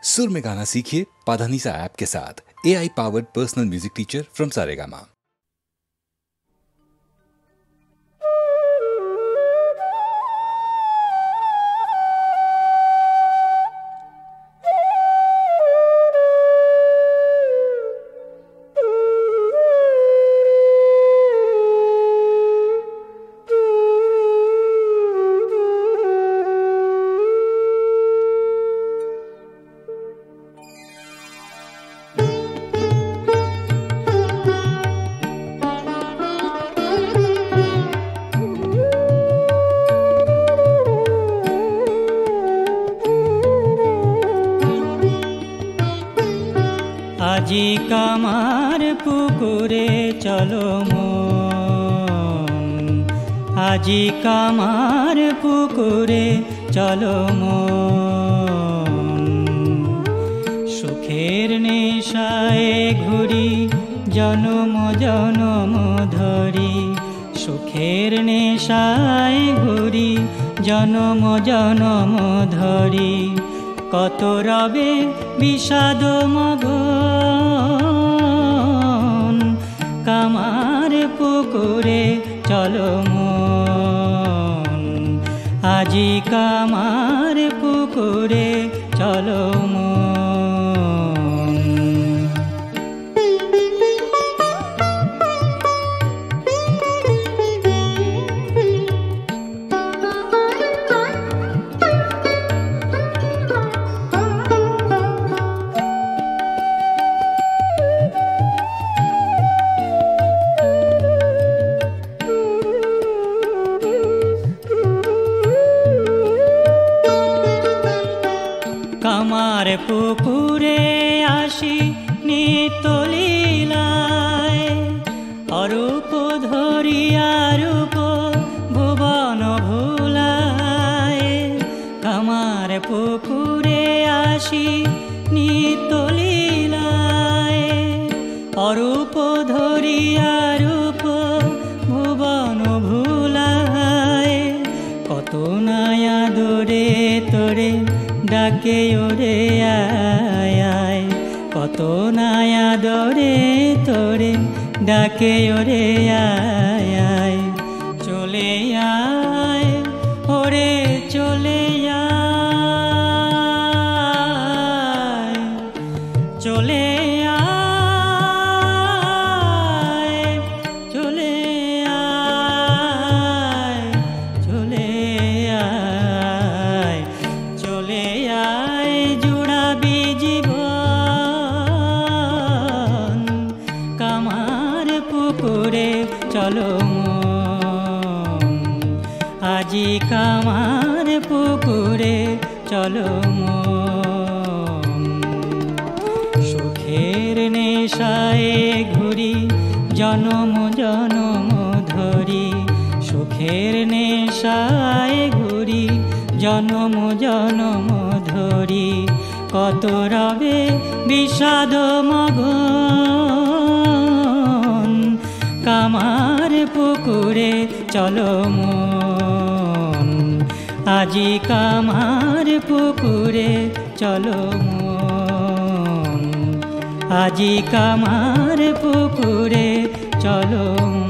सुर में गाना सीखिए पाधानीसा ऐप के साथ। AI powered personal music teacher from Saregama. আজি কামার পুকুরে চলো মন, আজি কামার পুকুরে চলো মন। সুখের নেশায় ঘুরি জনম জনম ধরি, সুখের নেশায় ঘুরি জনম জনম ধরি। কত রবে বিষাদ মগন, কামার পুকুরে চলো মন, আজি কামার পুকুরে চলো মন। কামার পুকুরে আসি নিত্য লীলায়, অরূপ ধরিয়া রূপ ভুবন ভুলায়। কামার পুকুরে আসি নিত্য লীলায়, অরূপ ধরিয়া রূপ ভুবন ভুলায়। কত নায়া দরে তোরে ডাকে ওরে আয় আয়, কত নায়া দরে তোরে ডাকে ওরে আয় আয়। চলে আয় ওরে চলে আয়, চলে আয়, চলে আয়, চলে আয়, চলে আয় জুড়াবি জীবন। কামার পুকুরে চলো মন, আজি কামার পুকুরে চলো মন। সুখের নেশায় ঘুরি জনম জনম ধরি, সুখের নেশায় ঘুরি জনম জনম ধরি। কত রবে বিষাদ মগন, কামার পুকুরে চলো মন, আজি কামার পুকুরে চলো মন, আজি কামার পুকুরে চলো মন।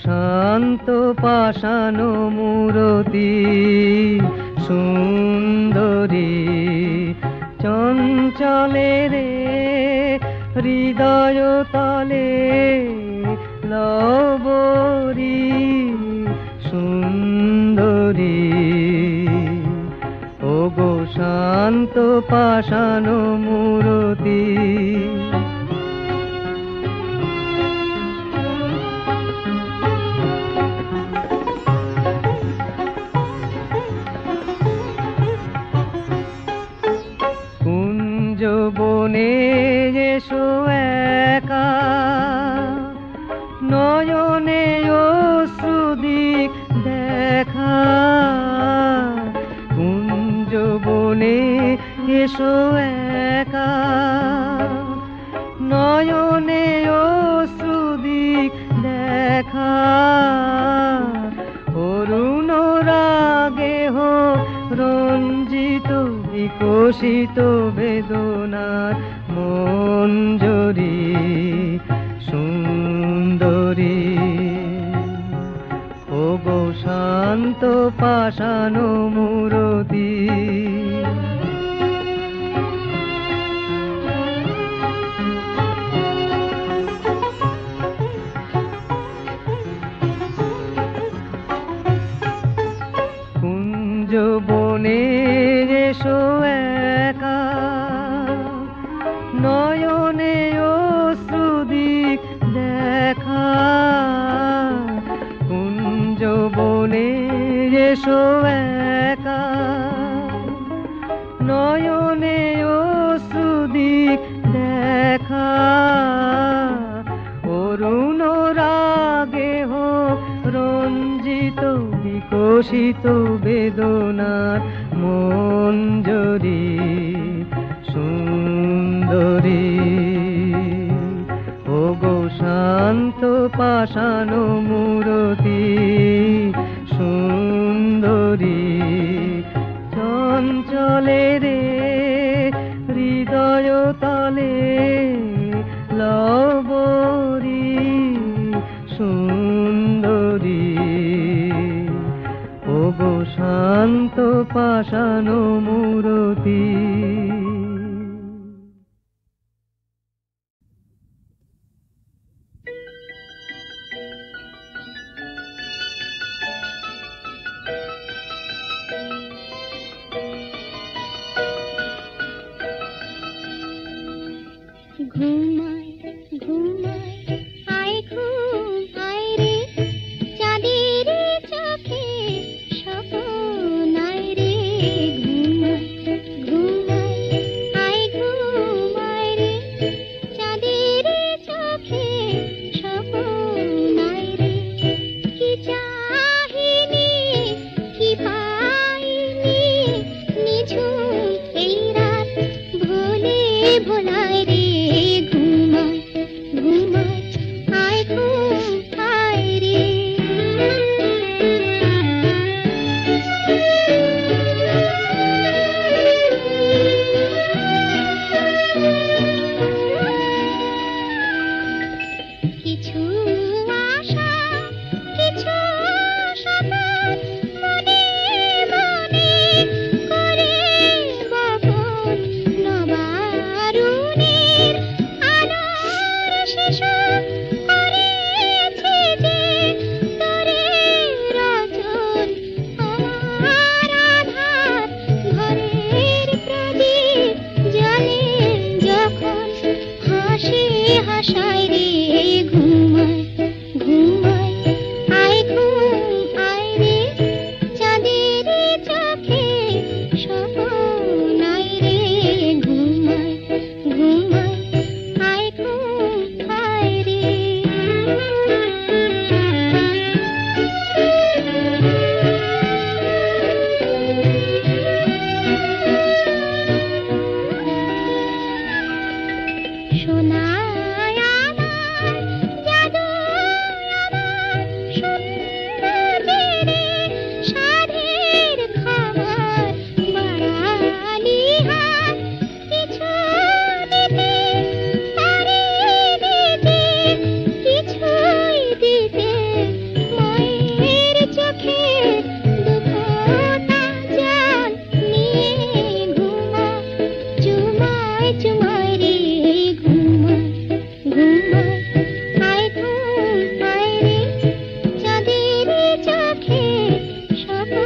শান্ত পাষাণ মূরতি সুন্দরী, চঞ্চলে রে হৃদয় তলে লবরী সুন্দরী। ও গো শান্ত পাষাণ মূরতি, বনে এসো একা, নয়নে অশ্রুদিক দেখা এসো একা নয়নে অশ্রুদিক দেখা অরুণ রাগে হোক রঞ্জিত বিকশিত বেদনার মঞ্জরি সুন্দরী ও গো শান্ত পাষাণ মূরতি কুঞ্জ বনে এসো একা নয়নে অশ্রুদিক দেখা কুঞ্জ বনে এসো একা নয়নে অশ্রুদিক দেখা অরুণ রাগে হোক রঞ্জিত বিকশিত বেদনার মঞ্জরি সুন্দরী ও গো শান্ত পাষাণ মূরতি সুন্দরী চঞ্চলে রে হৃদয় তলে লবরী সুন্দরী ও গো শান্ত পাষাণ মূরতি ঘুমাই ঘুমাই আয় ঘুম আয় রে চাঁদের চোখে স্বপ্ন আয় রে ঘুমাই ঘুমাই আয় ঘুম আয় রে চাঁদের চোখে স্বপ্ন আয় রে কি চাহিনি কি পাইনি নিঝুম এই রাত ভোলে ভোলায় রে ঘুমাই ঘুমাই আয় ঘুম আয় রে কিছু আশা কিছু সাধন মনে মনে করে বপন নবারুণের আলোর শিশু করেছে যে তোরে রচন আমার আধার ঘরের প্রদীপ জ্বলে যখন হাসি হাসায় রে ঘুমাই ঘুমাই আয় ঘুম আয় রে চাঁদের চোখে স্বপ্ন আয় রে ঘুমাই ঘুমাই আয় ঘুম আয় রে সোনায় আমার জাদু আমার সৌন্দর্যের সাধের খাবার বাড়ালি হাত কিছু দিতে পারে দিতে কিছুই দিতে মায়ের চোখে দুঃখতা জল নিয়ে ঘুমা চুমায় চুমায় রে ঘুমাই ঘুমাই আয় ঘুম আয় রে চাঁদের চোখে স্বপ্ন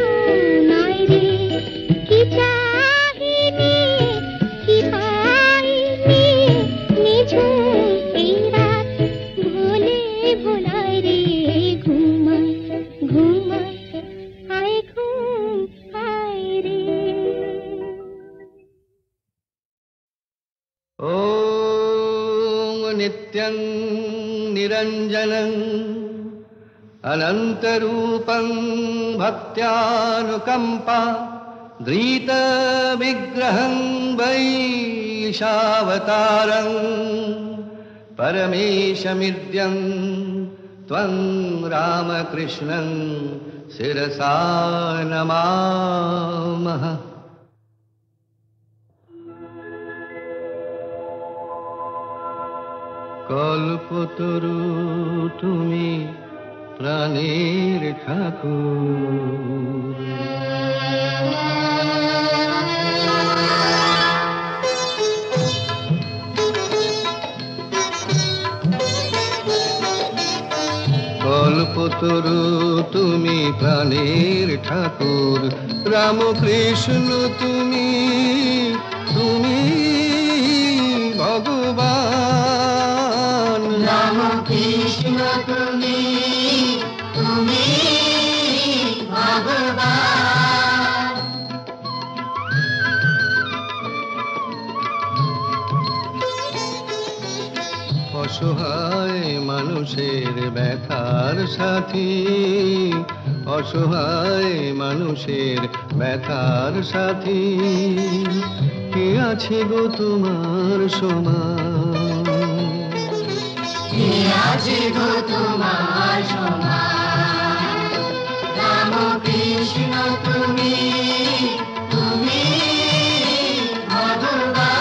আয় রে কি চাহিনি কি পাইনি নিঝুম এই রাত ভোলে ভোলায় রে ঘুমাই ঘুমাই আয় ঘুম আয় রে ॐ नित्यं निरञ्जनं अनन्तरूपं भक्त्यानुकम्पा धृतविग्रहं वैशावतारं परमेशमिद्यं त्वं रामकृष्णं शिरसा नमामः। কল্পতরু তুমি প্রাণের ঠাকুর, কল্পতরু তুমি প্রাণের ঠাকুর, রামকৃষ্ণ তুমি তুমি ভগবান, রামকৃষ্ণ তুমি তুমি ভগবান। অসহায় মানুষের ব্যথার সাথী, অসহায় মানুষের ব্যথার সাথী, কে আছে গো তোমার সমান, কে আছে গো তোমার সমান। রামকৃষ্ণ তুমি তুমি ভগবান।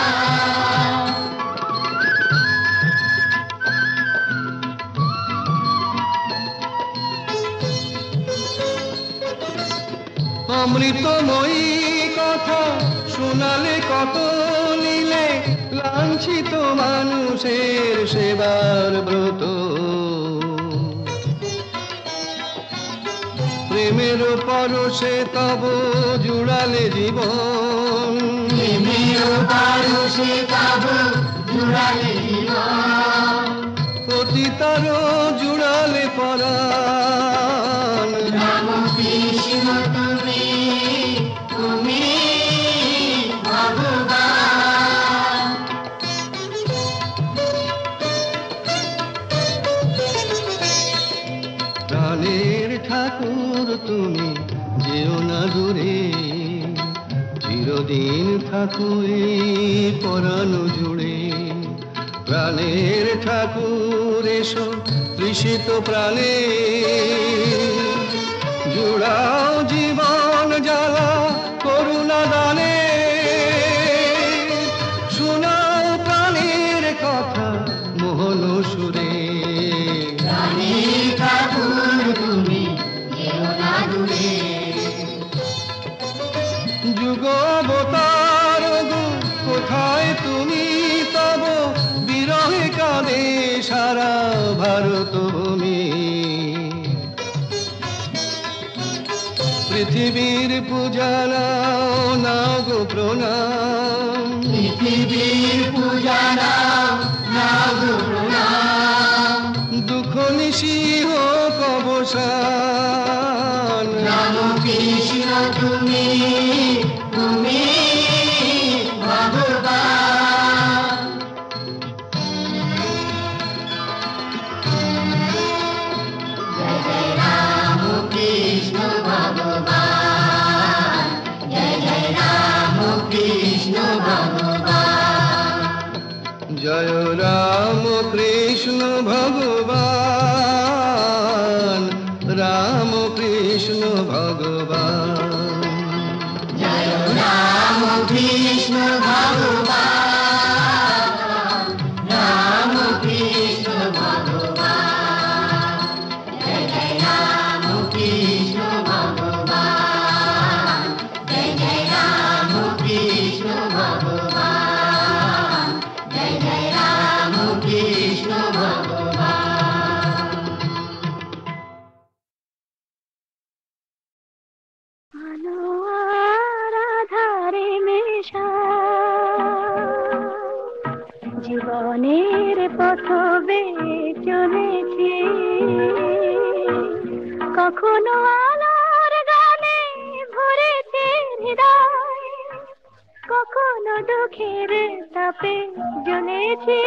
অমৃতময়ী কথা শোনালে কত নিলে, লাঞ্ছিত মানুষের সেবার ব্রত, প্রেমের পরশে তব জুড়ালে জীবন, প্রেমের পরশে তব জুড়ালে জীবন, পতিতার জুড়ালে পরাণ, রামকৃষ্ণ তুমি তুমি ভগবান। প্রাণের ঠাকুর তুমি যেও না দূরে, চিরদিন থাকো এই পরাণ জুড়ে, প্রাণের ঠাকুর এসো তৃষিত প্রাণে, জুড়াও জীবন জ্বালা করুণা দানে, শোনাও প্রাণের কথা মোহন সুরে, প্রাণের ঠাকুর তুমি যেও না দূরে, যুগ অবতার গো কোথায় তুমি, তব বিরহে কাঁদে সারা ভারত ভূমি, পৃথিবীর পূজা নাও নাও গো প্রণাম, পৃথিবীর পূজা নাও নাও গো প্রণাম, দুঃখ নিশি হোক অবসান, রামকৃষ্ণ তুমি তুমি ভগবান। জয় জয় রামকৃষ্ণ ভগবান, জয় জয় রামকৃষ্ণ ভগবান। জয় রাম কৃষ্ণ ভগবান, রাম কৃষ্ণ ভগবান, জয় রামকৃষ্ণ ভগবান, রামকৃষ্ণ ভগবান, জয় জয় রামকৃষ্ণ ভগবান, জয় জয় রামকৃষ্ণ ভগবান, জয় জয় রামকৃষ্ণ ভগবান। আধারে মেশা জীবনের পথ বেয়ে চলেছি, কখনো আলোর গানে ভরেছে হৃদয়, কখনো দুঃখের তাপে জ্বলেছি,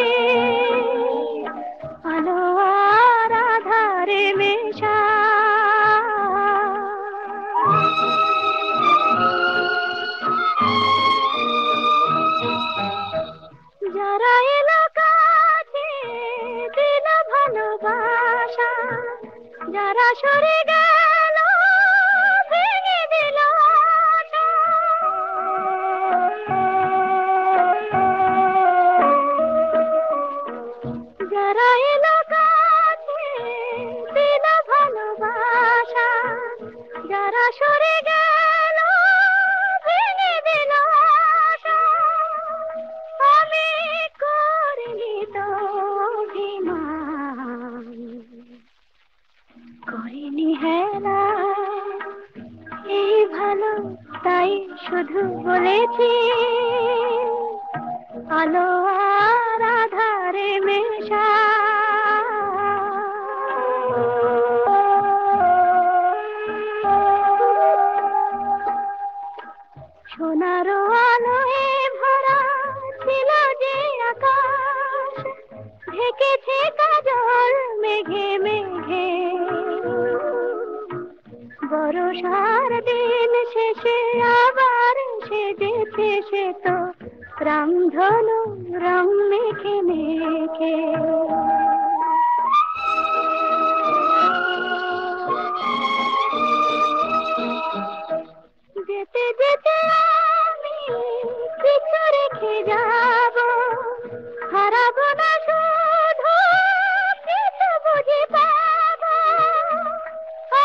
আলো আর আধারে মেশা। সরে গেল ভেঙে দিল যারা এলো কাছে দিল ভালোবাসা, যারা সরে গেল ভেঙে দিল আশা, আমি করিনি তো অভিমান, করিনি হেলা এই ভালো তাই শুধু বলেছি আলো আর আধারে মেশা। সোনার আলোয় ভরা ছিল যে আকাশ, ঢেকেছে কাজল মেঘে মেঘে। বর্ষার দিন শেষে আবার সেজেছে সে তো রামধনু রং মেখে মেখে। যেতে যেতে আমি কিছু রেখে যাব, হারাবো না শুধু কিছু বুঝে পাব।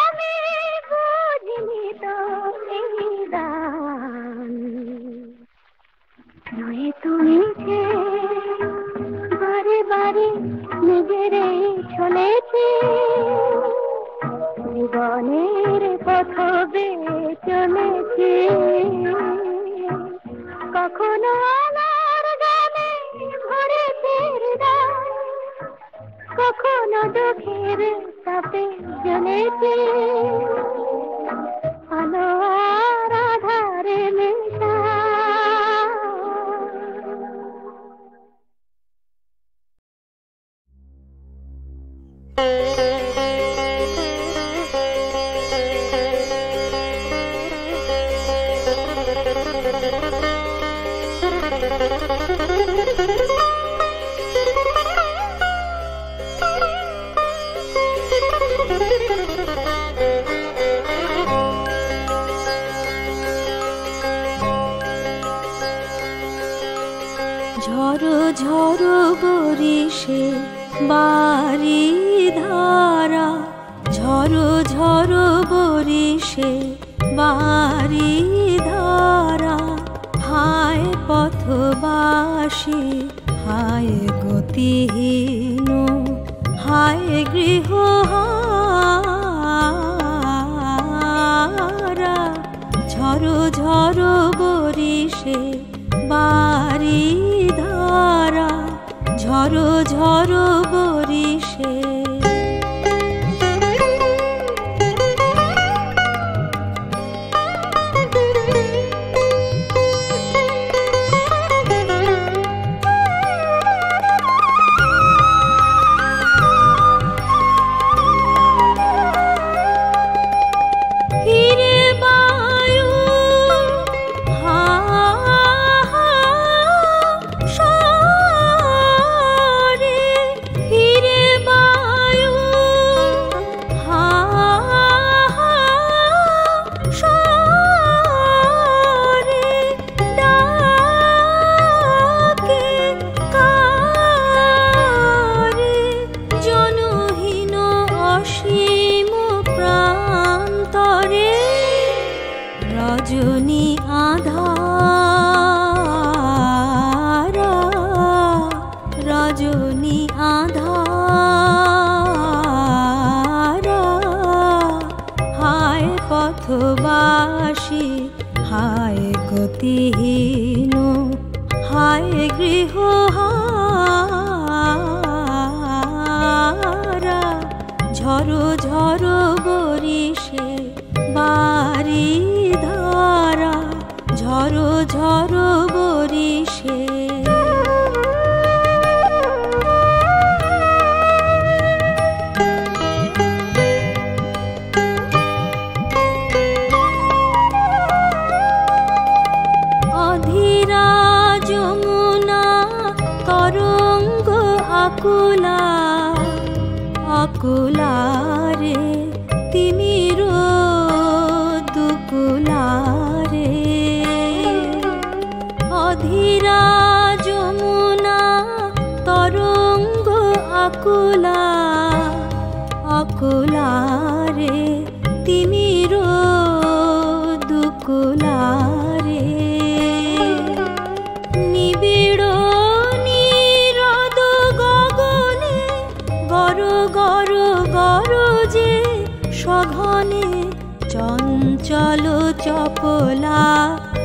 আমি বুঝিনি তো এই দান, নয় তুমি যে বারে বারে নিজেরাই চলেছি জীবনের পথ বেয়ে চলেছি। কখনো আমার গানে ভরেছে হৃদয়, কখনো দুঃখের তাপে জ্বলেছি আলো আর আধারে মেশা। ঝড়ো ঝড়ো বরিশে বারি ধারা, ঝড়ো ঝড়ো বরিশে বারি ধারা। হায় পথবাসী হায় গতিহীন, হায় গৃহহারা। ঝড়ো ঝড়ো বরিশে বারি ধারা, ঝড়ো ঝড়ো বরিশে। রজনী আধারা, রজনী আধারা। হায় পথবাসী হায় গতিহীন, হায় গৃহহারা। ঝড়ো ঝড়ো বরিশে বারি ধারা, ঝড়ো ঝড়ো বরিশে। অধীরা যমুনা তরঙ্গ আকুলা, আকুলারে চঞ্চল চপলা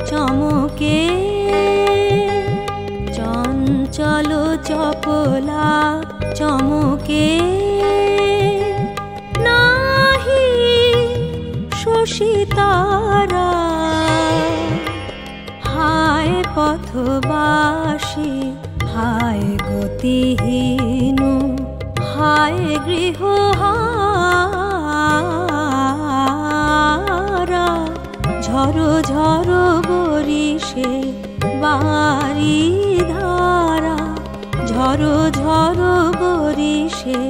চমকে, চঞ্চল চপলা চমকে, নাহি শশী তারা। হায় পথবাসী, হায় গতিহীন, হায় গৃহহারা। ঝরো ঝরো বরিশে বারি ধারা, ঝরো ঝরো বরিশে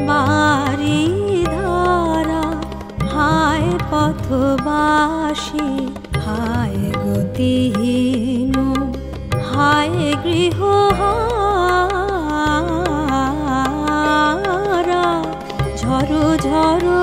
বারি ধারা। হায় পথবাসী, হায় গতিহীন, হায় গৃহহারা। ঝরো ঝরো